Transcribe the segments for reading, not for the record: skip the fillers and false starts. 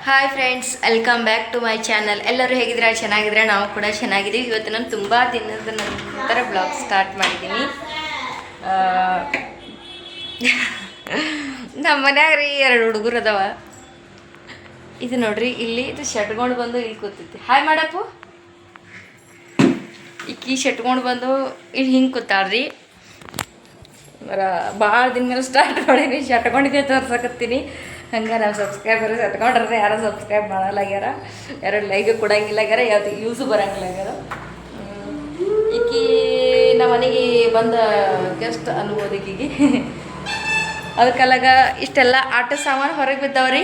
Hi friends, welcome back to my channel. ಎಲ್ಲರೂ ಹೇಗಿದ್ರೆ ಚೆನ್ನಾಗಿದ್ರೆ ನಾವು ಕೂಡ ಚೆನ್ನಾಗಿದ್ದೀವಿ. ಇವತ್ತು ನಾನು ತುಂಬ ದಿನದ ನಂತರ ಬ್ಲಾಗ್ ಸ್ಟಾರ್ಟ್ ಮಾಡಿದ್ದೀನಿ. ನಮ್ಮ ಮನ್ಯಾಗ ರೀ 2 ಹುಡುಗರು ಅದಾವ. ಇದು ನೋಡ್ರಿ, ಇಲ್ಲಿ ಇದು ಶಟ್ಕೊಂಡು ಬಂದು ಇಲ್ಲಿ ಕೂತೈತಿ. ಹಾಯ್ ಮಾಡಪ್ಪು. ಈಕಿ ಶಟ್ಕೊಂಡು ಬಂದು ಇಲ್ಲಿ ಹಿಂಗೆ ಕೂತಾಳ್ರಿ. ಭಾಳ ದಿನ ಮೇಲೆ ಸ್ಟಾರ್ಟ್ ಮಾಡೀನಿ, ಶಟ್ಕೊಂಡಿದ್ದೆ ತೋರ್ಸಕತ್ತೀನಿ. ಹಂಗೆ ನಾವು ಸಬ್ಸ್ಕ್ರೈಬರ್ ಸಟ್ಕೊಂಡ್ರೆ ಯಾರೋ ಸಬ್ಸ್ಕ್ರೈಬ್ ಮಾಡಲ್ಲಾಗ್ಯಾರ, ಯಾರೋ ಲೈಕ್ ಕೊಡಂಗಿಲ್ಲಾಗ್ಯಾರ, ಯಾವುದು ಯೂಸು ಬರೋಂಗಿಲ್ಲಾಗ್ಯಾರ. ಈಕಿ ನಮ್ಮ ಮನೆಗೆ ಬಂದ ಗೆಸ್ಟ್ ಅನ್ಬೋದು ಈಕಿಗೆ. ಅದಕ್ಕೆಲ್ಲಾಗ ಇಷ್ಟೆಲ್ಲ ಆಟ ಸಾಮಾನು ಹೊರಗೆ ಬಿದ್ದಾವ್ರಿ.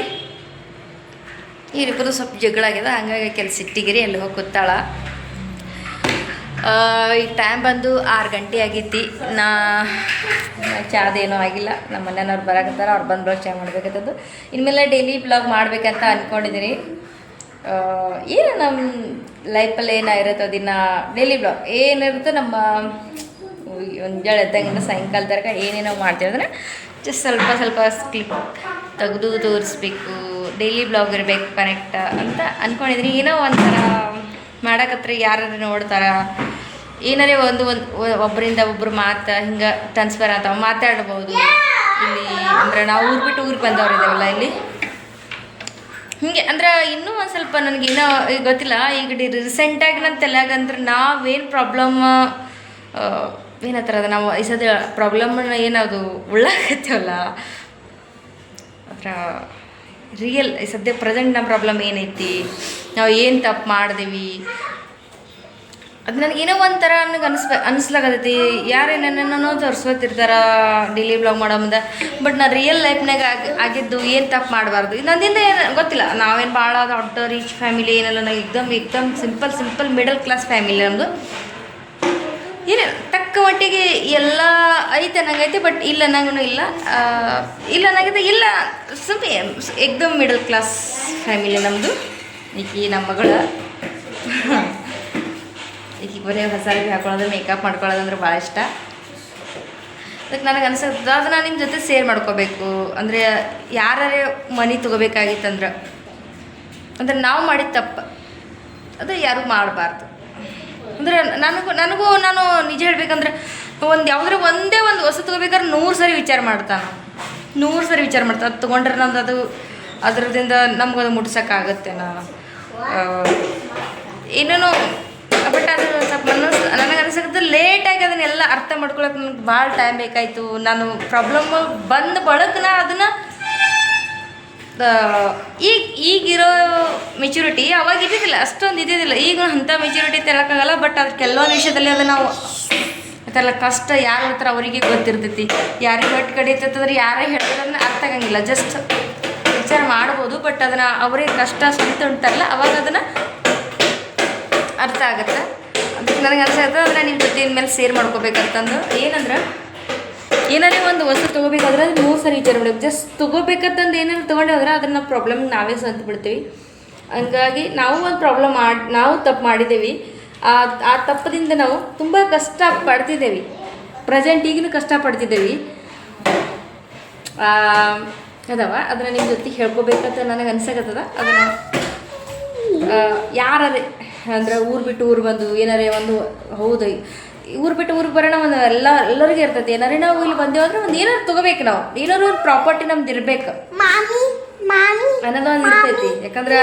ಇವ್ರಿಬ್ಬರು ಸ್ವಲ್ಪ ಜಗಳ ಆಗ್ಯದ, ಹಂಗಾಗಿ ಕೆಲಸ ಇಟ್ಟಿಗಿರಿ ಅಲ್ಲಿ ಹೋಗಿ ಕೂತಾಳ. ಈಗ ಟೈಮ್ ಬಂದು 6 ಗಂಟೆ ಆಗೈತಿ. ಚಾದೇನೂ ಆಗಿಲ್ಲ. ನಮ್ಮ ಮನೆಯವ್ರು ಬರಾಕತ್ತಾರ, ಅವ್ರು ಬಂದು ಚಹಾ ಮಾಡ್ಬೇಕಂತದ್ದು. ಇನ್ಮೇಲೆ ಡೈಲಿ ಬ್ಲಾಗ್ ಮಾಡ್ಬೇಕಂತ ಅಂದ್ಕೊಂಡಿದ್ದೀನಿ. ಏನು ನಮ್ಮ ಲೈಫಲ್ಲಿ ಏನಾಗಿರುತ್ತೋ ದಿನ ಡೈಲಿ ಬ್ಲಾಗ್ ಏನಿರುತ್ತೋ, ನಮ್ಮ ಮುಂಜಾನೆ ಎದ್ದಂಗಿಂದ ಸಾಯಂಕಾಲ ತನಕ ಏನೇನೋ ಮಾಡ್ತೀವಿ ಅಂದರೆ ಜಸ್ಟ್ ಸ್ವಲ್ಪ ಕ್ಲಿಪ್ ತೆಗೆದು ತೋರಿಸ್ಬೇಕು, ಡೈಲಿ ಬ್ಲಾಗ್ ಇರಬೇಕು ಕನೆಕ್ಟ್ ಅಂತ ಅಂದ್ಕೊಂಡಿದ್ದೀನಿ. ಏನೋ ಒಂಥರ ಮಾಡಕತ್ರ ಯಾರು ನೋಡ್ತಾರ, ಏನಾರೇ ಒಂದು ಒಬ್ಬರಿಂದ ಒಬ್ಬರು ಮಾತು ಹಿಂಗೆ ಟ್ರಾನ್ಸ್ಫರ್ ಆಗ್ತಾವೆ, ಮಾತಾಡ್ಬೋದು ಇಲ್ಲಿ. ಅಂದ್ರೆ ನಾವು ಊರು ಬಿಟ್ಟು ಊರಿಗೆ ಬಂದವ್ರಿದ್ದೇವಲ್ಲ ಇಲ್ಲಿ, ಹೀಗೆ ಅಂದ್ರೆ ಇನ್ನೂ ಒಂದು ಸ್ವಲ್ಪ ನನಗೇನೋ ಗೊತ್ತಿಲ್ಲ. ಈಗ ರೀಸೆಂಟಾಗಿ ನನ್ನ ತಲೆಯಾಗಂದ್ರೆ ನಾವೇನು ಪ್ರಾಬ್ಲಮ್ ಏನತ್ತರ ಅದು ನಾವು ಈ ಸದ್ಯ ಪ್ರಾಬ್ಲಮ್ನ ಏನದು ಉಳ್ಳಾಕತ್ತೇವಲ್ಲ, ಅದರ ರಿಯಲ್ ಈ ಸದ್ಯ ಪ್ರೆಸೆಂಟ್ ನಮ್ಮ ಪ್ರಾಬ್ಲಮ್ ಏನೈತಿ, ನಾವು ಏನು ತಪ್ಪು ಮಾಡಿದೀವಿ, ಅದು ನನಗೇನೋ ಒಂಥರ ನನಗೆ ಅನಿಸ್ಲಾಗತೈತಿ. ಯಾರೇನೇನೋ ತೋರಿಸ್ಕೊತಿರ್ತಾರ ಡೈಲಿ ಬ್ಲಾಗ್ ಮಾಡೋ ಮುಂದೆ. ಬಟ್ ನಾನು ರಿಯಲ್ ಲೈಫ್ನಾಗ ಆಗಿದ್ದು ಏನು ತಪ್ಪು ಮಾಡಬಾರ್ದು. ನನ್ನಿಂದ ಏನು ಗೊತ್ತಿಲ್ಲ, ನಾವೇನು ಭಾಳ ದೊಡ್ಡ ರಿಚ್ ಫ್ಯಾಮಿಲಿ ಏನಲ್ಲ, ನಾವು ಎಕ್ದಮ್ ಸಿಂಪಲ್ ಮಿಡಲ್ ಕ್ಲಾಸ್ ಫ್ಯಾಮಿಲಿ ನಮ್ಮದು. ಏನು ತಕ್ಕ ಮಟ್ಟಿಗೆ ಎಲ್ಲ ಐತೆ ಅನ್ನಂಗೈತೆ, ಬಟ್ ಇಲ್ಲ ಅನ್ನಂಗೂ ಇಲ್ಲ, ಇಲ್ಲ ಅನ್ನಂಗೈತೆ ಇಲ್ಲ, ಸ್ವಲ್ಪ ಎಕ್ದಮ್ ಮಿಡಲ್ ಕ್ಲಾಸ್ ಫ್ಯಾಮಿಲಿ ನಮ್ಮದು. ಈಕಿ ನಮ್ಮ ಮಗಳು, ಈಕಿಗೆ ಬರೀ ಹೊಸ ಅರಿವಿ ಹಾಕೊಳ್ಳೋದು, ಮೇಕಪ್ ಮಾಡ್ಕೊಳ್ಳೋದಂದ್ರೆ ಭಾಳ ಇಷ್ಟ. ಅದಕ್ಕೆ ನನಗೆ ಅನಿಸುತ್ತೆ ಅದನ್ನು ನಿಮ್ಮ ಜೊತೆ ಶೇರ್ ಮಾಡ್ಕೋಬೇಕು. ಅಂದರೆ ಯಾರೇ ಮನೆ ತೊಗೋಬೇಕಾಗಿತ್ತಂದ್ರೆ, ಅಂದರೆ ನಾವು ಮಾಡಿದ ತಪ್ಪು ಅದು ಯಾರೂ ಮಾಡಬಾರ್ದು. ಅಂದರೆ ನನಗೂ ನಾನು ನಿಜ ಹೇಳ್ಬೇಕಂದ್ರೆ, ಒಂದೇ ಒಂದು ವಸ್ತು ತೊಗೋಬೇಕಾದ್ರೆ 100 ಸರಿ ವಿಚಾರ ಮಾಡ್ತಾನೆ, 100 ಸರಿ ವಿಚಾರ ಮಾಡ್ತಾನೆ. ಅದು ತೊಗೊಂಡ್ರೆ ನಮ್ದು ಅದರದಿಂದ ನಮ್ಗದು ಮುಟ್ಸೋಕ್ಕಾಗತ್ತೇನೋ ಏನೇನೋ. ಬಟ್ ಅದು ಸ್ವಲ್ಪ ನನಗೆ ಅನಿಸುತ್ತೆ ಲೇಟಾಗಿ ಅದನ್ನೆಲ್ಲ ಅರ್ಥ ಮಾಡ್ಕೊಳಕ್ಕೆ ನನಗೆ ಭಾಳ ಟೈಮ್ ಬೇಕಾಯಿತು. ನಾನು ಪ್ರಾಬ್ಲಮ್ ಬಂದ ಬಳಕ ನಾ ಅದನ್ನು ಈಗಿರೋ ಮೆಚ್ಯೂರಿಟಿ ಅವಾಗ ಇದ್ದಿದ್ದಿಲ್ಲ, ಅಷ್ಟೊಂದು ಇದ್ದಿದ್ದಿಲ್ಲ. ಈಗ ಅಂಥ ಮೆಚ್ಯೂರಿಟಿ ತೆರಕ್ಕಾಗಲ್ಲ. ಬಟ್ ಅದು ಕೆಲವೊಂದು ವಿಷಯದಲ್ಲಿ ಅದು ನಾವು ಅದೆಲ್ಲ ಕಷ್ಟ ಯಾರು ಹೇಳ್ತಾರೆ ಅವರಿಗೆ ಗೊತ್ತಿರ್ತೈತಿ. ಯಾರಿಗೆ ಹೊಟ್ಟು ಕಡಿತಂದ್ರೆ ಯಾರೇ ಹೇಳ್ತಾರೆ ಅರ್ಥ ಆಗಂಗಿಲ್ಲ. ಜಸ್ಟ್ ವಿಚಾರ ಮಾಡ್ಬೋದು, ಬಟ್ ಅದನ್ನು ಅವರಿಗೆ ಕಷ್ಟ ಸ್ವಂತ ಉಂಟಾರಲ್ಲ ಅವಾಗ ಅದನ್ನು ಅರ್ಥ ಆಗುತ್ತೆ. ಅದಕ್ಕೆ ನನಗೆ ಅನ್ಸುತ್ತೆ ಅದನ್ನು ನಿಮ್ಮ ಜೊತೆ ಇನ್ಮೇಲೆ ಶೇರ್ ಮಾಡ್ಕೋಬೇಕಂತಂದು. ಏನಂದ್ರೆ ಏನಾರೇ ಒಂದು ವಸ್ತು ತೊಗೋಬೇಕಾದ್ರೆ ಅದು 100 ಸರಿ ವಿಚಾರ ಮಾಡಬೇಕು. ಜಸ್ಟ್ ತೊಗೋಬೇಕಂತಂದು ಏನಾದ್ರು ತೊಗೊಂಡಾದ್ರೆ ಅದನ್ನು ಪ್ರಾಬ್ಲಮ್ ನಾವೇ ಸ್ವಂತ ಬಿಡ್ತೀವಿ. ಹಂಗಾಗಿ ನಾವು ಒಂದು ಪ್ರಾಬ್ಲಮ್ ನಾವು ತಪ್ಪು ಮಾಡಿದ್ದೇವೆ. ಆ ತಪ್ಪದಿಂದ ನಾವು ತುಂಬ ಕಷ್ಟ ಪಡ್ತಿದ್ದೇವೆ. ಪ್ರೆಸೆಂಟ್ ಈಗಿನ ಕಷ್ಟ ಪಡ್ತಿದ್ದೇವೆ ಅದಾವ. ಅದನ್ನು ನಿಮ್ಮ ಜೊತೆ ಹೇಳ್ಕೊಬೇಕಂತ ನನಗೆ ಅನ್ಸಕತ್ತದ. ಅದನ್ನು ಯಾರೇ ಅಂದ್ರೆ ಊರು ಬಿಟ್ಟು ಊರು ಬಂದು ಏನಾರೇ ಒಂದು ಹೌದು ಊರು ಬಿಟ್ಟು ಊರಿಗೆ ಬರೋಣ ಒಂದು ಎಲ್ಲರಿಗೂ ಇರ್ತೈತಿ. ಏನಾರೇ ನಾವು ಇಲ್ಲಿ ಬಂದೇವು ಅಂದ್ರೆ ಒಂದು ಏನಾರು ತೊಗೋಬೇಕು, ನಾವು ಏನಾರು ಒಂದು ಪ್ರಾಪರ್ಟಿ ನಮ್ದು ಇರಬೇಕು ಅನ್ನೋದು ಒಂದು ಇರ್ತೈತಿ. ಯಾಕಂದ್ರೆ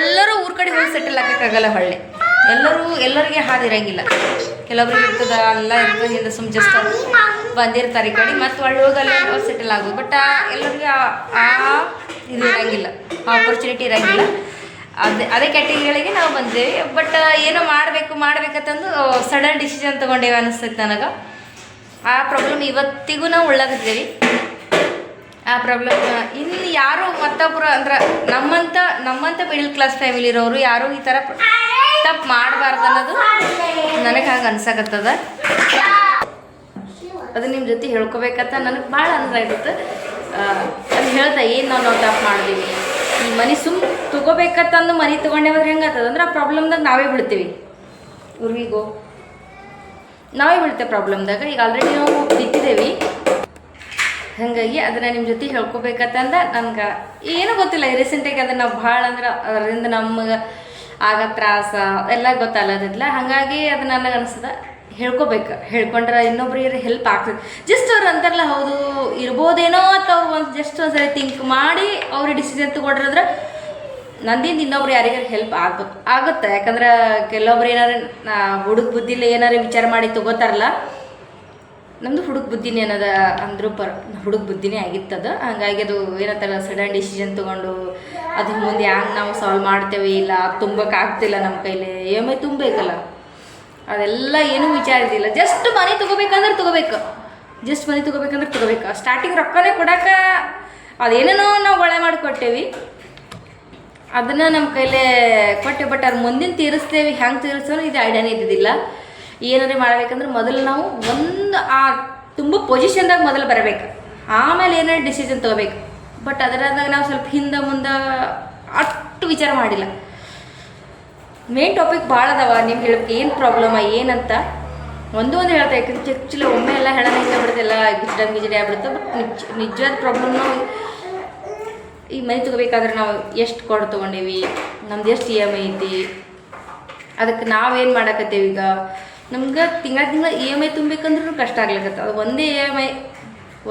ಎಲ್ಲರೂ ಊರ ಕಡೆ ಹೋಗಿ ಸೆಟಲ್ ಹಾಕೋಕ್ಕಾಗಲ್ಲ. ಹೊಳ್ಳೆ ಎಲ್ಲರಿಗೆ ಹಾದಿರಂಗಿಲ್ಲ. ಕೆಲವೊಬ್ರಿಗೆ ಇರ್ತದ, ಎಲ್ಲ ಇರ್ತದೆ, ಹಿಂದೆ ಸುಮ್ಮ ಜಸ್ಟ್ ಬಂದಿರ್ತಾರೆ ಈ ಕಡೆ, ಮತ್ತು ಒಳ್ಳೆ ಹೋಗಲ್ಲ ಸೆಟಲ್ ಆಗೋದು. ಬಟ್ ಎಲ್ಲರಿಗೆ ಇದು ಇರೋಂಗಿಲ್ಲ, ಆಪರ್ಚುನಿಟಿ ಇರೋಂಗಿಲ್ಲ. ಅದೇ ಕ್ಯಾಟಗಿರಿಗಳಿಗೆ ನಾವು ಬಂದೇವೆ. ಬಟ್ ಏನೋ ಮಾಡ್ಬೇಕಂತಂದು ಸಡನ್ ಡಿಸಿಷನ್ ತೊಗೊಂಡೇವೆ ಅನಿಸ್ತೈತೆ ನನಗೆ. ಆ ಪ್ರಾಬ್ಲಮ್ ಇವತ್ತಿಗೂ ನಾವು ಉಳ್ಳಾಗತ್ತೇವೆ. ಆ ಪ್ರಾಬ್ಲಮ್ ಇನ್ನು ಯಾರು ಮತ್ತೊಬ್ಬರು ಅಂದ್ರೆ ನಮ್ಮಂಥ ಮಿಡಲ್ ಕ್ಲಾಸ್ ಫ್ಯಾಮಿಲಿ ಇರೋರು ಯಾರು ಈ ಥರ ತಪ್ಪು ಮಾಡಬಾರ್ದು ಅನ್ನೋದು ನನಗೆ ಹಾಗೆ ಅನ್ಸಕತ್ತದ. ಅದು ನಿಮ್ಮ ಜೊತೆ ಹೇಳ್ಕೊಬೇಕಂತ ನನಗೆ ಭಾಳ ಅನ್ಸಾಗುತ್ತೆ. ಅದು ಹೇಳ್ತಾ ಏನು ನಾವು ತಪ್ಪು ಮಾಡಿದೀವಿ, ಈ ಮನೆ ತೊಗೋಬೇಕಂತಂದು ಮನೆ ತೊಗೊಂಡೇವಂದ್ರೆ ಹೆಂಗಾಗ್ತದೆ ಅಂದ್ರೆ ಆ ಪ್ರಾಬ್ಲಮ್ದಾಗ ನಾವೇ ಬಿಡ್ತೀವಿ. ಊರಿಗೋ ನಾವೇ ಬೀಳ್ತೇವೆ ಪ್ರಾಬ್ಲಮ್ದಾಗ. ಈಗ ಆಲ್ರೆಡಿ ನಾವು ಬಿತ್ತಿದ್ದೇವೆ, ಹಾಗಾಗಿ ಅದನ್ನು ನಿಮ್ಮ ಜೊತೆ ಹೇಳ್ಕೊಬೇಕಂತಂದ ನನಗೆ ಏನೂ ಗೊತ್ತಿಲ್ಲ. ರೀಸೆಂಟಾಗಿ ಅದನ್ನು ನಾವು ಭಾಳ ಅಂದ್ರೆ ಅದರಿಂದ ನಮಗೆ ಆಗ ತ್ರಾಸ ಎಲ್ಲ ಗೊತ್ತಲ್ಲದಿಲ್ಲ. ಹಾಗಾಗಿ ಅದು ನನಗೆ ಅನಿಸ್ತದೆ ಹೇಳ್ಕೊಬೇಕು. ಹೇಳ್ಕೊಂಡ್ರೆ ಇನ್ನೊಬ್ರಿಗೆ ಹೆಲ್ಪ್ ಆಗ್ತದೆ. ಜಸ್ಟ್ ಅವ್ರು ಅಂತಾರಲ್ಲ, ಹೌದು ಇರ್ಬೋದೇನೋ ಅಥವಾ ಅವ್ರು ಒಂದು ಜಸ್ಟ್ ಒಂದ್ಸರಿ ಥಿಂಕ್ ಮಾಡಿ ಅವ್ರು ಡಿಸಿಷನ್ ತೊಗೊಂಡ್ರೆ ನಂದಿಂದ ಇನ್ನೊಬ್ರು ಯಾರಿಗಾರು ಹೆಲ್ಪ್ ಆಗುತ್ತೆ. ಯಾಕಂದ್ರೆ ಕೆಲವೊಬ್ರು ಏನಾರು ಹುಡುಗ ಬುದ್ಧಿಲಿ ಏನಾರು ವಿಚಾರ ಮಾಡಿ ತೊಗೋತಾರಲ್ಲ. ನಮ್ಮದು ಹುಡುಗ ಬುದ್ಧಿನೇ ಏನದ ಅಂದರೂ ಹುಡುಗ ಬುದ್ಧಿನೇ ಆಗಿತ್ತದು. ಹಾಗಾಗಿ ಅದು ಏನಂತಾರಲ್ಲ, ಸಡನ್ ಡಿಸಿಷನ್ ತೊಗೊಂಡು ಅದು ಮುಂದೆ ಹ್ಯಾಂಗೆ ನಾವು ಸಾಲ್ವ್ ಮಾಡ್ತೇವೆ, ಇಲ್ಲ ತುಂಬಕ್ಕಾಗ್ತಿಲ್ಲ ನಮ್ಮ ಕೈಲಿ, EMI ತುಂಬಬೇಕಲ್ಲ, ಅದೆಲ್ಲ ಏನೂ ವಿಚಾರ ಇದ್ದಿಲ್ಲ. ಜಸ್ಟ್ ಮನೆ ತೊಗೋಬೇಕಂದ್ರೆ ತೊಗೋಬೇಕು. ಸ್ಟಾರ್ಟಿಂಗ್ ರೊಕ್ಕನೇ ಕೊಡೋಕೆ ಅದೇನೇನೋ ನಾವು ಒಳ್ಳೆ ಮಾಡಿ ಕೊಟ್ಟೇವಿ, ಅದನ್ನು ನಮ್ಮ ಕೈಲೇ ಕೊಟ್ಟೆ. ಬಟ್ ಅದು ಮುಂದಿನ ತೀರಿಸ್ತೇವೆ, ಹೆಂಗೆ ತೀರಿಸ್ತೇವೆ ಇದು ಐಡಿಯಾನೇ ಇದ್ದಿದ್ದಿಲ್ಲ. ಏನಾರೇ ಮಾಡ್ಬೇಕಂದ್ರೆ ಮೊದಲು ನಾವು ಒಂದು ತುಂಬ ಪೊಸಿಷನ್ದಾಗ ಮೊದಲು ಬರಬೇಕು, ಆಮೇಲೆ ಏನಾರು ಡಿಸಿಷನ್ ತೊಗೋಬೇಕು. ಬಟ್ ಅದರಾದಾಗ ನಾವು ಸ್ವಲ್ಪ ಹಿಂದೆ ಮುಂದೆ ಅಷ್ಟು ವಿಚಾರ ಮಾಡಿಲ್ಲ. ಮೇನ್ ಟಾಪಿಕ್ ಭಾಳ ಅದಾವ, ನಿಮ್ಗೆ ಹೇಳಕ್ಕೆ ಏನು ಪ್ರಾಬ್ಲಮ ಏನಂತ ಒಂದು ಹೇಳ್ತಾ. ಯಾಕಂದ್ರೆ ಆ್ಯಕ್ಚುಲಿ ಒಮ್ಮೆ ಎಲ್ಲ ಹೇಳೋಣ ಇಲ್ಲ ಬಿಡ್ತಿಲ್ಲ, ಗಿಜಡಿ ಆಗ್ಬಿಡುತ್ತೆ. ಬಟ್ ನಿಜವಾದ ಪ್ರಾಬ್ಲಮ್ ನಾವು ಈಗ ಮನೆ ತೊಗೋಬೇಕಾದ್ರೆ ನಾವು ಎಷ್ಟು ಕೊಡು ತೊಗೊಂಡೇವಿ, ನಮ್ದು ಎಷ್ಟು EMI ಐತಿ, ಅದಕ್ಕೆ ನಾವೇನು ಮಾಡಕತ್ತೇವೆ. ಈಗ ನಮ್ಗೆ ತಿಂಗಳ EMI ತುಂಬಬೇಕಂದ್ರೂ ಕಷ್ಟ ಆಗ್ಲಿಕ್ಕತ್ತ. ಅದು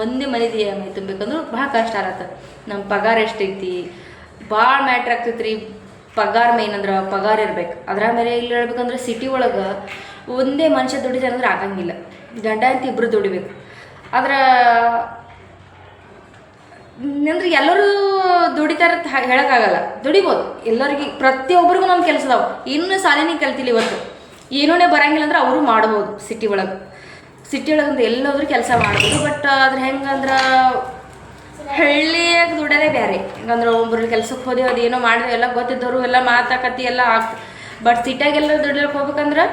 ಒಂದೇ ಮನೆದು EMI ತುಂಬಬೇಕಂದ್ರೂ ಭಾಳ ಕಷ್ಟ ಆಗತ್ತೆ. ನಮ್ಮ ಪಗಾರ ಎಷ್ಟೈತಿ ಭಾಳ ಮ್ಯಾಟ್ರ್ ಆಗ್ತೈತೆ ರೀ. ಪಗಾರ ಮೇನ್ ಅಂದ್ರೆ ಪಗಾರ ಇರ್ಬೇಕು. ಅದರ ಮೇಲೆ ಇಲ್ಲಿ ಹೇಳ್ಬೇಕಂದ್ರೆ ಸಿಟಿ ಒಳಗೆ ಒಂದೇ ಮನುಷ್ಯ ದುಡಿತಾರಂದ್ರೆ ಆಗಂಗಿಲ್ಲ, ಗಂಡ ಅಂತ ಇಬ್ಬರು ದುಡಿಬೇಕು. ಆದ್ರೆ ಅಂದ್ರೆ ಎಲ್ಲರೂ ದುಡಿತಾರ ಹೇಳೋಕ್ಕಾಗಲ್ಲ, ದುಡಿಬೋದು ಎಲ್ಲರಿಗೆ, ಪ್ರತಿಯೊಬ್ಬರಿಗೂ ನಮ್ಮ ಕೆಲಸ ಅದಾವೆ. ಇನ್ನೂ ಸಾಲಿನೇ ಕಲ್ತಿಲ್ಲ ಇವತ್ತು, ಏನೂ ಬರೋಂಗಿಲ್ಲ ಅಂದ್ರೆ ಅವರು ಮಾಡ್ಬೋದು. ಸಿಟಿ ಒಳಗಂದ್ರೆ ಎಲ್ಲೋದ್ರೂ ಕೆಲಸ ಮಾಡ್ಬೋದು. ಬಟ್ ಅದ್ರ ಹೆಂಗಂದ್ರೆ ಹಳ್ಳಿಯಾಗ ದುಡೋದೇ ಬೇರೆ. ಹೆಂಗಂದ್ರೆ ಒಬ್ಬರು ಕೆಲ್ಸಕ್ಕೆ ಹೋದೇವು, ಅದು ಏನೋ ಮಾಡಿದೆವು, ಎಲ್ಲ ಗೊತ್ತಿದ್ದವರು ಎಲ್ಲ ಮಾತಾಕತಿ ಎಲ್ಲ ಆಗ್ತದೆ. ಬಟ್ ಸಿಟಿಯಾಗೆಲ್ಲ ದುಡಿಯೋಕೆ ಹೋಗ್ಬೇಕಂದ್ರೆ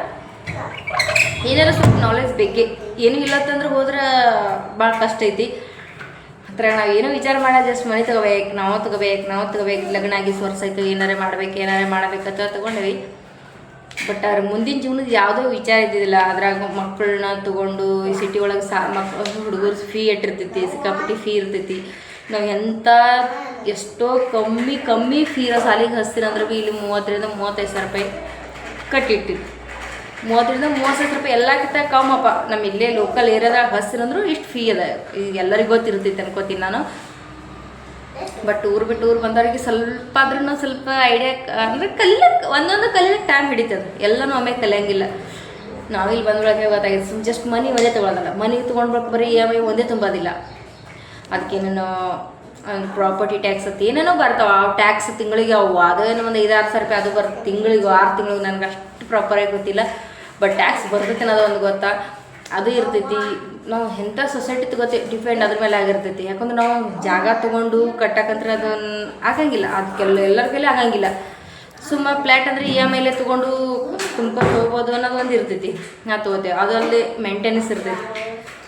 ಏನಾರ ಸ್ವಲ್ಪ ನಾಲೆಜ್ ಬೇಕೇ. ಏನೂ ಇಲ್ಲತ್ತಂದ್ರೆ ಹೋದ್ರೆ ಭಾಳ ಕಷ್ಟ ಐತಿ. ಹತ್ರ ನಾವು ಏನೋ ವಿಚಾರ ಮಾಡೋದು, ಜಸ್ಟ್ ಮನೆ ತೊಗೋಬೇಕು, ನಾವು ತೊಗೋಬೇಕು, ಲಗ್ನ ಆಗಿ ವರ್ಷ ಆಯ್ತು, ಏನಾರೇ ಮಾಡಬೇಕಂತ ತೊಗೊಂಡ್ವಿ. ಬಟ್ ಅವ್ರ ಮುಂದಿನ ಜೀವನದ ಯಾವುದೋ ವಿಚಾರ ಇದ್ದಿದ್ದಿಲ್ಲ. ಅದ್ರಾಗ ಮಕ್ಕಳನ್ನ ತೊಗೊಂಡು ಈ ಸಿಟಿ ಒಳಗೆ ಹುಡುಗರು ಫೀ ಇಟ್ಟಿರ್ತೈತಿ, ಸಿಕ್ಕಾಪಟ್ಟಿ ಫೀ ಇರ್ತೈತಿ. ನಾವು ಎಷ್ಟೋ ಕಮ್ಮಿ ಫೀ ಸಾಲಿಗೆ ಹಚ್ತೀರಂದ್ರೆ ಭೀ ಇಲ್ಲಿ 30,000-35,000 ರೂಪಾಯಿ ಕಟ್ಟಿಟ್ಟಿದ್ದು. 30,000-30,000 ರೂಪಾಯಿ ಎಲ್ಲಕ್ಕಿಂತ ಕಮ್ಮಪ್ಪ. ನಮ್ಮ ಇಲ್ಲೇ ಲೋಕಲ್ ಏರಿಯಾದಾಗ ಹಚ್ತೀರಂದ್ರೂ ಇಷ್ಟು ಫೀ ಅದ. ಈಗ ಎಲ್ಲರಿಗೂ ಗೊತ್ತಿರ್ತೈತೆ ಅನ್ಕೋತೀನಿ ನಾನು. ಬಟ್ ಊರು ಬಿಟ್ಟು ಊರು ಬಂದವ್ರಿಗೆ ಸ್ವಲ್ಪ ಆದ್ರೂ ಸ್ವಲ್ಪ ಐಡಿಯಾ ಅಂದರೆ ಒಂದೊಂದು ಕಲಿಯೋಕ್ಕೆ ಟೈಮ್ ಹಿಡಿತದೆ. ಎಲ್ಲನೂ ಒಮ್ಮೆ ಕಲಿಯಂಗಿಲ್ಲ. ನಾವಿಲ್ಲಿ ಬಂದೊಳಗೆ ಗೊತ್ತಾಗಿದೆ. ಜಸ್ಟ್ ಮನೆ ಒಂದೇ ತೊಗೊಳೋದಲ್ಲ, ಮನೆ ತೊಗೊಂಡ್ಬೇಕು ಬರೀ EMI ಒಂದೇ ತುಂಬೋದಿಲ್ಲ. ಅದಕ್ಕೇನೇನೋ ಪ್ರಾಪರ್ಟಿ ಟ್ಯಾಕ್ಸ್ ಅಂತ ಏನೇನೋ ಬರ್ತಾವೆ. ಆ ಟ್ಯಾಕ್ಸ್ ತಿಂಗಳಿಗೆ ಅದೇನೋ ಒಂದು 5-6 ರೂಪಾಯಿ ಅದು ಬರುತ್ತೆ ತಿಂಗಳಿಗೆ, 6 ತಿಂಗಳಿಗೆ. ನನಗೆ ಅಷ್ಟು ಪ್ರಾಪರಾಗಿ ಗೊತ್ತಿಲ್ಲ. ಬಟ್ ಟ್ಯಾಕ್ಸ್ ಬರ್ತೈತಿ ಅನ್ನೋದು ಒಂದು ಗೊತ್ತಾ, ಅದು ಇರ್ತೈತಿ. ನಾವು ಎಂಥ ಸೊಸೈಟಿ ತಗೋತೀವಿ ಡಿಪೆಂಡ್ ಅದ್ರ ಮೇಲೆ ಆಗಿರ್ತೈತಿ. ಯಾಕಂದ್ರೆ ನಾವು ಜಾಗ ತೊಗೊಂಡು ಕಟ್ಟಕ್ಕಂದ್ರೆ ಅದನ್ನು ಆಗಂಗಿಲ್ಲ, ಎಲ್ಲರ ಕೈಲೇ ಆಗಂಗಿಲ್ಲ. ಫ್ಲ್ಯಾಟ್ ಅಂದರೆ EMI ತೊಗೊಂಡು ತುಂಬ್ಕೊಂಡು ಹೋಗ್ಬೋದು ಅನ್ನೋದು ಒಂದು ಇರ್ತೈತಿ. ನಾವು ತೊಗೋತೇವೆ, ಅದರಲ್ಲಿ ಮೇಂಟೆನೆನ್ಸ್ ಇರ್ತೈತಿ.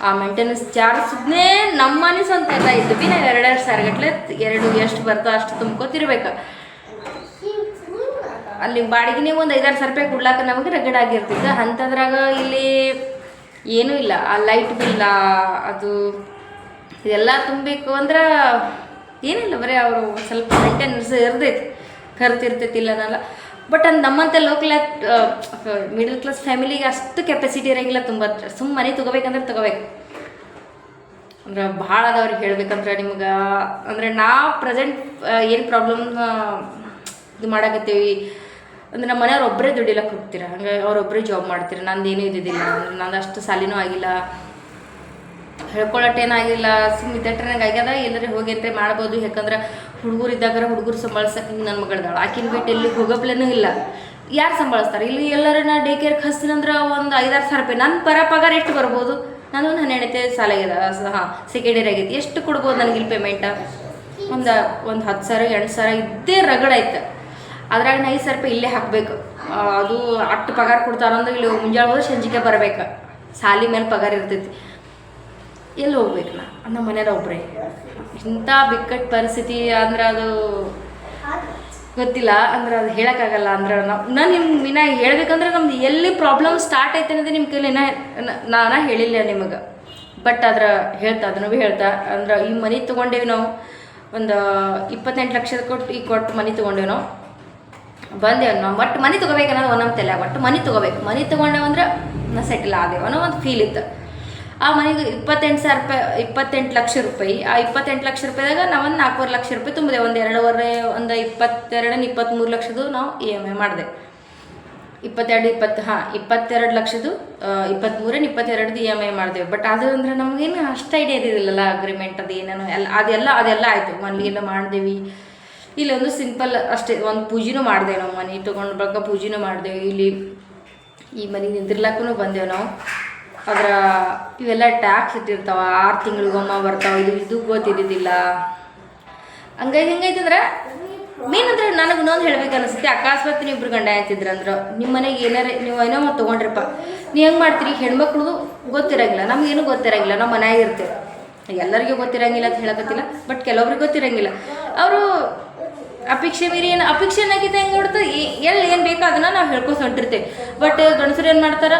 ಆ ಮೇಂಟೆನೆನ್ಸ್ ಚಾರ್ಜ್ ಸುಮ್ಮನೆ ನಮ್ಮ ಮನೆ ಸ್ವಂತ ಎಲ್ಲ ಇದ್ದು ಭೀ ನಾವು 2-2 ಸಾವಿರ ಗಟ್ಟಲೆ ಎಷ್ಟು ಬರ್ತೋ ಅಷ್ಟು ತುಂಬ್ಕೋತಿರ್ಬೇಕು. ಅಲ್ಲಿ ಬಾಡಿಗೆನೇ ಒಂದು 5-6 ಸಾವಿರ ರೂಪಾಯಿ ಕೊಡ್ಲಾಕ ನಮಗೆ ರಗಡ್ ಆಗಿರ್ತೈತೆ. ಅಂಥದ್ರಾಗ ಇಲ್ಲಿ ಏನೂ ಇಲ್ಲ. ಆ ಲೈಟ್ ಬಿಲ್ಲ ಅದು ಇದೆಲ್ಲ ತುಂಬಬೇಕು ಅಂದ್ರೆ ಏನಿಲ್ಲ, ಬರೀ ಅವರು ಸ್ವಲ್ಪ ಮೇಂಟೆನೆನ್ಸ್ ಇರ್ತೈತಿ, ಖರ್ಚಿರ್ತೈತಿ ಇಲ್ಲ ಅನ್ನಲ್ಲ. ಬಟ್ ಅದು ನಮ್ಮಂಥ ಮಿಡಲ್ ಕ್ಲಾಸ್ ಫ್ಯಾಮಿಲಿಗೆ ಅಷ್ಟು ಕೆಪಾಸಿಟಿ ಇರೋಂಗಿಲ್ಲ. ಮನೆ ತೊಗೋಬೇಕಂದ್ರೆ ತೊಗೋಬೇಕು ಅಂದ್ರೆ ಭಾಳ ಅದಾವ್ರಿಗೆ ಹೇಳ್ಬೇಕಂದ್ರೆ ನಿಮ್ಗೆ. ಅಂದರೆ ನಾವು ಪ್ರೆಸೆಂಟ್ ಏನು ಪ್ರಾಬ್ಲಮ್ ಇದು ಮಾಡಕತ್ತೀವಿ ಅಂದರೆ ನಮ್ಮ ಮನೆಯವ್ರು ಒಬ್ಬರೇ ದುಡಿಲಕ್ಕೆ ಹೋಗ್ತೀರ, ಹಂಗೆ ಅವರೊಬ್ಬರೇ ಜಾಬ್ ಮಾಡ್ತೀರ. ನಂದೇನೂ ಇದ್ದಿದ್ದಿಲ್ಲ, ನಂದು ಅಷ್ಟು ಸಾಲಿನೂ ಆಗಿಲ್ಲ, ಹೇಳ್ಕೊಳ್ಳೋಟೇನಾಗಿಲ್ಲ. ಇದ್ದಟ್ರೆ ಆಗ್ಯದ. ಎಲ್ಲರೂ ಹೋಗಿ ಎಂಟ್ರೆ ಮಾಡ್ಬೋದು. ಯಾಕಂದ್ರೆ ಹುಡುಗರು ಇದ್ದಾಗ ಹುಡುಗರು ಸಂಭಾಳಿಸಕ್ಕೆ ಹಿಂಗೆ ನನ್ನ ಮಗಳ್ದಾಳು, ಆಕಿನ ಬಿಟ್ಟು ಎಲ್ಲಿಗೆ ಹೋಗೋಪ್ಲೇನೂ ಇಲ್ಲ. ಯಾರು ಸಂಭಾಳಿಸ್ತಾರೆ? ಇಲ್ಲಿ ಎಲ್ಲರೂ ನಾ ಡೇ ಕೇರ್ಗೆ ಹಚ್ತೀನಂದ್ರೆ ಒಂದು 5-6 ಸಾವಿರ ರೂಪಾಯಿ. ನನ್ನ ಪಗಾರ ಎಷ್ಟು ಬರ್ಬೋದು? ನಾನು ಒಂದು 12ನೇ ಸಾಲ ಆಗ್ಯದ, ಸೆಕೆಂಡ್ ಇಯರ್ ಆಗೈತಿ. ಎಷ್ಟು ಕೊಡ್ಬೋದು ನನಗೆ ಇಲ್ಲಿ ಪೇಮೆಂಟ? ಒಂದು 10,000-8 ಸಾವಿರ ಇದ್ದೇ ರಗಡಾಯ್ತು. ಅದ್ರಾಗ 5 ಸಾವಿರ ರೂಪಾಯಿ ಇಲ್ಲೇ ಹಾಕಬೇಕು. ಅದು ಅಷ್ಟು ಪಗಾರ ಕೊಡ್ತಾರಂದ್ರೆ ಇಲ್ಲಿ ಮುಂಜಾನೆ ಹೋದ್ರೆ ಸಂಜಿಕೆ ಬರಬೇಕು. ಸಾಲಿ ಮೇಲೆ ಪಗಾರ ಇರ್ತೈತಿ. ಎಲ್ಲಿ ಹೋಗ್ಬೇಕು? ನಮ್ಮ ಮನೆಯವ್ರು ಒಬ್ಬರೇ. ಇಂಥ ಬಿಕ್ಕಟ್ಟು ಪರಿಸ್ಥಿತಿ ಅಂದ್ರೆ ಅದು ಗೊತ್ತಿಲ್ಲ, ಅಂದ್ರೆ ಅದು ಹೇಳೋಕ್ಕಾಗಲ್ಲ. ಅಂದ್ರೆ ನಾನು ನಿಮ್ಗೆ ಹೇಳ್ಬೇಕಂದ್ರೆ ನಮ್ದು ಎಲ್ಲಿ ಪ್ರಾಬ್ಲಮ್ ಸ್ಟಾರ್ಟ್ ಐತೆ ಅನ್ನೋದು ನಿಮ್ಮ ಕೈಲಿ ನಾನು ಹೇಳಿಲ್ಲ ನಿಮಗೆ. ಬಟ್ ಅದನ್ನು ಭೀ ಹೇಳ್ತಾ ಅಂದ್ರೆ ಈ ಮನೆ ತೊಗೊಂಡೇವಿ ನಾವು ಒಂದು 28 ಲಕ್ಷ ಕೊಟ್ಟು ಮನೆ ತೊಗೊಂಡೇವಿ ನಾವು ಬಂದೇವು ನಾವು. ಒಟ್ಟು ಮನೆ ತೊಗೋಬೇಕನ್ನೋದು ಒಂದೊಂದು ತಲೆ, ಒಟ್ಟು ಮನೆ ತೊಗೋಬೇಕು, ಮನೆ ತೊಗೊಂಡೇವಂದ್ರೆ ನಾ ಸೆಟಲ್ ಆದೇವು ಅನ್ನೋ ಒಂದು ಫೀಲ್ ಇತ್ತು. ಆ ಮನೆಗೆ 28 ಲಕ್ಷ ರೂಪಾಯಿ. ಆ 28 ಲಕ್ಷ ರೂಪಾಯಿದಾಗ ನಾವೊಂದು 4.5 ಲಕ್ಷ ರೂಪಾಯಿ ತುಂಬಿದೆ. ಒಂದು 23 ಲಕ್ಷದ್ದು ನಾವು EMI ಮಾಡಿದೆ. 22 ಲಕ್ಷದ್ದು 22 EMI ಮಾಡಿದೆವು. ಬಟ್ ಅದು ಅಂದ್ರೆ ನಮಗೇನು ಅಷ್ಟು ಐಡಿಯಾ ಇರೋದಿಲ್ಲಲ್ಲ, ಅಗ್ರಿಮೆಂಟ್ ಅದು ಏನೇನೋ ಅದೆಲ್ಲ ಆಯಿತು. ಮನೆಗೆಲ್ಲ ಮಾಡಿದೆವು. ಇಲ್ಲೊಂದು ಸಿಂಪಲ್ ಅಷ್ಟೇ, ಒಂದು ಪೂಜೆನೂ ಮಾಡಿದೆವು ನಾವು. ಮನೆ ತೊಗೊಂಡು ಬಳಿಕ ಪೂಜೆನೂ ಮಾಡಿದೆವು. ಇಲ್ಲಿ ಈ ಮನೆ ನಿಂದಿರ್ಲಕ್ಕೂ ಬಂದೆವು ನಾವು. ಇವೆಲ್ಲ ಟ್ಯಾಕ್ಸ್ ಇಟ್ಟಿರ್ತಾವ, 6 ತಿಂಗಳಿಗೊಮ್ಮ ಬರ್ತಾವೆ. ಇದು ಗೊತ್ತಿದ್ದಿದ್ದಿಲ್ಲ. ಹಿಂಗೈತಂದ್ರೆ ಮೇನ್ ಅಂದ್ರೆ ನನಗೆ ಇನ್ನೊಂದು ಹೇಳ್ಬೇಕು ಅನಿಸುತ್ತೆ. ಅಕಸ್ಮಾತ್ ನೀವು ಇಬ್ರು ಗಂಡ ಆಯ್ತಿದ್ರಂದ್ರೆ ನಿಮ್ಮ ಮನೆಗೆ ನೀವು ಏನೋ ತೊಗೊಂಡ್ರಪ್ಪ, ನೀವು ಹೆಂಗೆ ಮಾಡ್ತೀರಿ? ಹೆಣ್ಮಕ್ಳು ಗೊತ್ತಿರಂಗಿಲ್ಲ, ನಮಗೇನು ಗೊತ್ತಿರಂಗಿಲ್ಲ, ನಾವು ಮನೆಯಾಗ ಇರ್ತೇವೆ. ಎಲ್ಲರಿಗೂ ಗೊತ್ತಿರಂಗಿಲ್ಲ ಅಂತ ಹೇಳಕತ್ತಿಲ್ಲ, ಬಟ್ ಕೆಲವೊಬ್ರಿಗೆ ಗೊತ್ತಿರಂಗಿಲ್ಲ. ಅವರು ಅಪೇಕ್ಷೆ ಮೀರಿ ಅಪೇಕ್ಷೆ ಏನಾಗಿದೆ ಹೆಂಗೆ ಹೊಡ್ತು ಏನು ಬೇಕೋ ಅದನ್ನು ನಾವು ಹೇಳ್ಕೊಂಡು ಹೊಂಟಿರ್ತೇವೆ. ಬಟ್ ಗಂಡಸರು ಏನು ಮಾಡ್ತಾರೆ,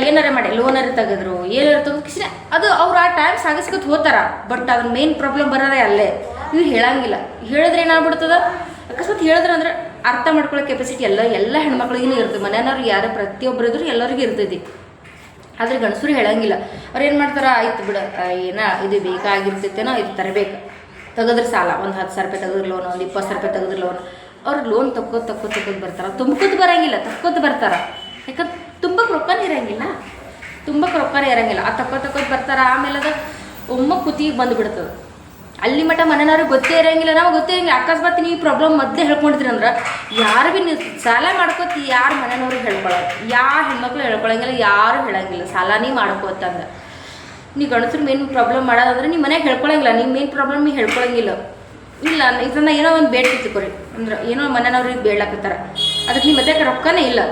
ಏನಾರ ಮಾಡಿ ಲೋನರ ತೆಗೆದ್ರು ಏನಾರು ತೆಗೆದು ಅದು ಅವ್ರು ಆ ಟೈಮ್ ಸಾಗಿಸ್ಕೊತ ಹೋಗ್ತಾರ. ಬಟ್ ಅದ್ರ ಮೇನ್ ಪ್ರಾಬ್ಲಮ್ ಬರೋದೇ ಅಲ್ಲೇ. ಇವ್ರು ಹೇಳಂಗಿಲ್ಲ. ಹೇಳಿದ್ರೆ ಏನಾಗ್ಬಿಡ್ತದ, ಅಕಸ್ಮಾತ್ ಹೇಳಿದ್ರಂದ್ರೆ ಅರ್ಥ ಮಾಡ್ಕೊಳ್ಳೋ ಕೆಪಾಸಿಟಿ ಎಲ್ಲ ಹೆಣ್ಮಕ್ಳಿಗೂ ಇರ್ತದೆ. ಮನೆಯವ್ರಿಗೆ ಯಾರು ಪ್ರತಿಯೊಬ್ಬರಿದ್ರು ಎಲ್ಲರಿಗೂ ಇರ್ತೈತಿ. ಆದರೆ ಗಂಡಸರು ಹೇಳಂಗಿಲ್ಲ. ಅವ್ರು ಏನು ಮಾಡ್ತಾರೆ, ಆಯ್ತು ಬಿಡು, ಇದು ಬೇಕಾಗಿರ್ತೈತೇನೋ, ಇದು ತರಬೇಕು, ತೆಗೆದ್ರೆ ಸಾಲ ಒಂದು 10,000 ರೂಪಾಯಿ ತೆಗೆದ್ರೆ ಲೋನ್, ಒಂದು 20,000 ರೂಪಾಯಿ ತೆಗೆದ್ರೆ ಲೋನ್. ಅವ್ರು ಲೋನ್ ತಕ್ಕೋದು ಬರ್ತಾರೆ. ತುಂಬ್ಕೋದು ಬರೋಂಗಿಲ್ಲ, ತಕ್ಕೋದು ಬರ್ತಾರೆ. ಯಾಕಂದ್ರೆ ತುಂಬಕ್ಕೆ ರೊಕ್ಕನೇ ಇರೋಂಗಿಲ್ಲ. ಆ ತಕ್ಕೋದು ಬರ್ತಾರೆ. ಆಮೇಲೆ ಅದು ಕುತ್ತಿಗೆ ಬಂದುಬಿಡ್ತದೆ. ಅಲ್ಲಿ ಮಟ್ಟ ಮನೆಯವ್ರಿಗೆ ಗೊತ್ತೇ ಇರೋಂಗಿಲ್ಲ, ನಮಗೆ ಗೊತ್ತೇ ಇರಂಗಿಲ್ಲ. ಅಕಸ್ಮಾತ್ ನೀವು ಪ್ರಾಬ್ಲಮ್ ಮೊದಲೇ ಹೇಳ್ಕೊಂಡಿದ್ರಿ ಅಂದ್ರೆ ಯಾರು ಭೀ ನೀವು ಸಾಲ ಮಾಡ್ಕೋತಿ ಯಾರು ಮನೆಯವ್ರಿಗೆ ಹೇಳ್ಕೊಳ್ಳೋದು, ಯಾವ ಹೆಣ್ಮಕ್ಳು ಹೇಳ್ಕೊಳಂಗಿಲ್ಲ, ಯಾರು ಹೇಳಂಗಿಲ್ಲ ಸಾಲನೇ ಮಾಡ್ಕೋತಂದ್ರೆ. ನೀವು ಗಂಡಸ್ರು ಮೇನ್ ಪ್ರಾಬ್ಲಮ್ ಮಾಡೋದಂದ್ರೆ ನಿಮ್ಮ ಮನೆಗೆ ಹೇಳ್ಕೊಳಂಗಿಲ್ಲ, ನಿಮ್ಮ ಮೇನ್ ಪ್ರಾಬ್ಲಮ್ ನೀವು ಹೇಳ್ಕೊಳಂಗಿಲ್ಲ. ಇಲ್ಲ ಇದನ್ನ ಏನೋ ಒಂದು ಬೇಡ್ತಿ ತಿಳ್ಕೊರಿ ಅಂದ್ರೆ ಏನೋ ಮನೆಯವ್ರಿಗೆ ಬೇಡ್ಲಾಕತ್ತಾರೆ, ಅದಕ್ಕೆ ನಿಮ್ಮ ಮತ್ತೆ ರೊಕ್ಕನೇ ಇಲ್ಲ.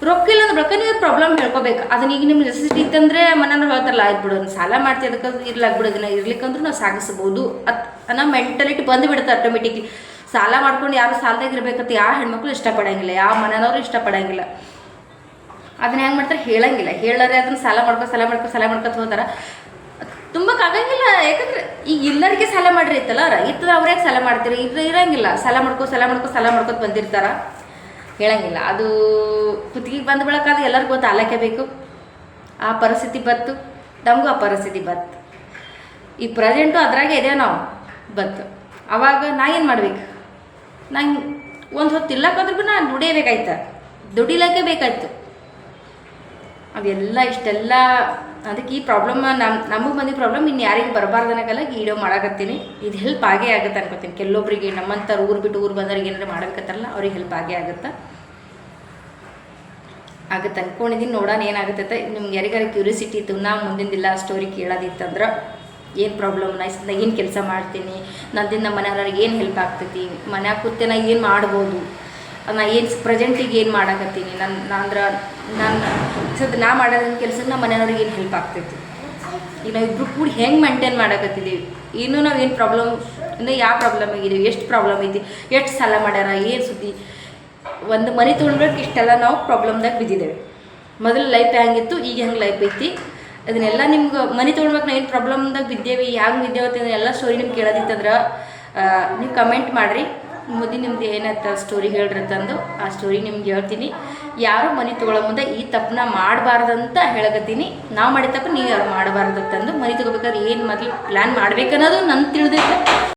ರೊಕ್ಕ ಇಲ್ಲ ಅಂದ್ರೆ ರೊಕ್ಕ ನೀವು ಪ್ರಾಬ್ಲಮ್ ಹೇಳ್ಕೊಬೇಕು. ಅದನ್ನ ಈಗ ನಿಮ್ಮ ನೆಸೆಸಿಟಿ ಇತ್ತಂದರೆ ಮನೆಯವ್ರು ಹೇಳ್ತಾರಲ್ಲ, ಆಯ್ತು ಬಿಡು ಒಂದು ಸಾಲ ಮಾಡ್ತೀವಿ ಅದಕ್ಕೆ ಇರ್ಲಾಕ್ ಬಿಡೋದನ್ನ ಇರ್ಲಿಕ್ಕಂದ್ರೂ ನಾವು ಸಾಗಿಸ್ಬೋದು ಅನ್ನೋ ಮೆಂಟಾಲಿಟಿ ಬಂದುಬಿಡುತ್ತೆ ಆಟೋಮೆಟಿಕ್ಲಿ. ಸಾಲ ಮಾಡ್ಕೊಂಡು ಯಾರು ಸಾಲದಾಗ ಇರಬೇಕಂತ ಯಾವ ಹೆಣ್ಮಕ್ಳು ಇಷ್ಟಪಡೋಂಗಿಲ್ಲ, ಯಾವ ಮನೆಯವರು ಇಷ್ಟಪಡೋಂಗಿಲ್ಲ. ಅದನ್ನ ಹೆಂಗೆ ಮಾಡ್ತಾರೆ, ಹೇಳಂಗಿಲ್ಲ. ಹೇಳಾರೆ ಅದನ್ನು ಸಾಲ ಮಾಡ್ಕೊತ ಹೋದಾರ ತುಂಬಕ್ಕಾಗಂಗಿಲ್ಲ. ಯಾಕಂದ್ರೆ ಈಗ ಎಲ್ಲರಿಗೆ ಸಾಲ ಮಾಡ್ರಿ ಇತ್ತಲ್ಲ, ಇತ್ತದ ಅವ್ರ್ಯಾಕೆ ಸಾಲ ಮಾಡ್ತೀರಿ? ಇರಂಗಿಲ್ಲ. ಸಾಲ ಮಾಡ್ಕೊತ ಬಂದಿರ್ತಾರ, ಹೇಳಂಗಿಲ್ಲ. ಅದು ಕುತ್ತಿಗೆ ಬಂದ ಬಳಕ ಅದು ಎಲ್ಲರಿಗೂ ಗೊತ್ತು, ಆಲಕ್ಕೆ ಬೇಕು. ಆ ಪರಿಸ್ಥಿತಿ ಬತ್ತು, ನಮಗೂ ಆ ಪರಿಸ್ಥಿತಿ ಬತ್ತು. ಈ ಪ್ರೆಸೆಂಟು ಅದ್ರಾಗೆ ಇದೆ ನಾವು ಬತ್ತು. ಅವಾಗ ನಾ ಏನು ಮಾಡ್ಬೇಕು? ನಂಗೆ ಒಂದು ಹೊತ್ತು ಇಲ್ಲಕ್ಕಾದ್ರೂ ಭೀ ನಾನು ದುಡಿಲಿಕ್ಕೆ ಬೇಕಾಯ್ತು. ಅವೆಲ್ಲ ಇಷ್ಟೆಲ್ಲ ಅದಕ್ಕೆ ಈ ಪ್ರಾಬ್ಲಮ್ ನಮಗೆ ಬಂದಿದ್ದ ಪ್ರಾಬ್ಲಮ್ ಇನ್ನು ಯಾರಿಗೆ ಬರಬಾರ್ದು ಅನ್ನೋಕ್ಕಲ್ಲ ಈ ವಿಡಿಯೋ ಮಾಡಾಕತ್ತೀನಿ. ಇದು ಹೆಲ್ಪ್ ಆಗೇ ಆಗುತ್ತೆ ಅನ್ಕೋತೀನಿ. ಕೆಲವೊಬ್ಬರಿಗೆ ನಮ್ಮಂಥವ್ರು ಊರು ಬಿಟ್ಟು ಊರು ಬಂದವ್ರಿಗೆ ಏನಾರು ಮಾಡಬೇಕತ್ತಾರಲ್ಲ ಅವ್ರಿಗೆ ಹೆಲ್ಪ್ ಆಗೇ ಆಗುತ್ತೆ ಅನ್ಕೊಂಡಿದ್ದೀನಿ. ನೋಡೋಣ ಏನಾಗುತ್ತೆ. ನಿಮ್ಗೆ ಯಾರಿಗಾರ ಕ್ಯೂರಿಯಾಸಿಟಿ ಇತ್ತು, ನಾವು ಮುಂದಿನ ಸ್ಟೋರಿ ಕೇಳೋದಿತ್ತಂದ್ರೆ ಏನು ಪ್ರಾಬ್ಲಮ್, ನಾ ಏನು ಕೆಲಸ ಮಾಡ್ತೀನಿ, ನಂದಿಂದ ಮನೆಯವ್ರಿಗೆ ಏನು ಹೆಲ್ಪ್ ಆಗ್ತೈತಿ, ಮನ್ಯಾಗ ಕೂತೆ ನಾ ಏನು ಮಾಡ್ಬೋದು, ನಾ ಏನು ಪ್ರೆಸೆಂಟಿಗೆ ಏನು ಮಾಡಾಕತ್ತೀನಿ, ನಾ ಮಾಡೋದನ್ನ ಕೆಲಸ ನಮ್ಮ ಮನೆಯವ್ರಿಗೆ ಏನು ಹೆಲ್ಪ್ ಆಗ್ತೈತಿ, ಈಗ ನಾವು ಇಬ್ಬರು ಕೂಡ ಹೆಂಗೆ ಮೇಂಟೈನ್ ಮಾಡಾಕತ್ತಿದ್ದೀವಿ, ಇನ್ನೂ ನಾವು ಏನು ಪ್ರಾಬ್ಲಮ್, ಇನ್ನೂ ಯಾವ ಪ್ರಾಬ್ಲಮ್ ಆಗಿದ್ದೀವಿ, ಎಷ್ಟು ಪ್ರಾಬ್ಲಮ್ ಐತಿ, ಎಷ್ಟು ಸಾಲ ಮಾಡ್ಯಾರ, ಏನು ಸುದ್ದಿ. ಒಂದು ಮನೆ ತೊಗೊಂಡ್ಬೇಕು ಇಷ್ಟೆಲ್ಲ ನಾವು ಪ್ರಾಬ್ಲಮ್ದಾಗ ಬಿದ್ದಿದ್ದೇವೆ. ಮೊದಲು ಲೈಫ್ ಹೆಂಗಿತ್ತು, ಈಗ ಹೆಂಗೆ ಲೈಫ್ ಐತಿ, ಅದನ್ನೆಲ್ಲ ನಿಮ್ಗೆ ಮನೆ ತೊಗೊಳ್ಬೇಕು ನಾವು ಏನು ಪ್ರಾಬ್ಲಮ್ದಾಗ ಬಿದ್ದೇವೆ, ಹೆಂಗೆ ಬಿದ್ದೇವತ್ತೆ ಎಲ್ಲ ಸ್ಟೋರಿ ನಿಮ್ಗೆ ಕೇಳೋದಿತ್ತಂದ್ರೆ ನೀವು ಕಮೆಂಟ್ ಮಾಡಿರಿ. ಮುಂದಿನ ನಿಮ್ದು ಏನತ್ತ ಸ್ಟೋರಿ ಹೇಳ್ರತ್ತಂದು ಆ ಸ್ಟೋರಿ ನಿಮ್ಗೆ ಹೇಳ್ತೀನಿ. ಯಾರು ಮನೆ ತೊಗೊಳ್ಳೋ ಮುಂದೆ ಈ ತಪ್ಪನ್ನ ಮಾಡಬಾರ್ದಂತ ಹೇಳಕತ್ತೀನಿ. ನಾವು ಮಾಡಿದ ತಪ್ಪು ನೀವು ಯಾರು ಮಾಡಬಾರ್ದಂತಂದು ಮನೆ ತೊಗೋಬೇಕಾದ್ರೆ ಏನು ಮೊದಲು ಪ್ಲ್ಯಾನ್ ಮಾಡ್ಬೇಕನ್ನೋದು ನನ್ನ ತಿಳಿದೈತೆ.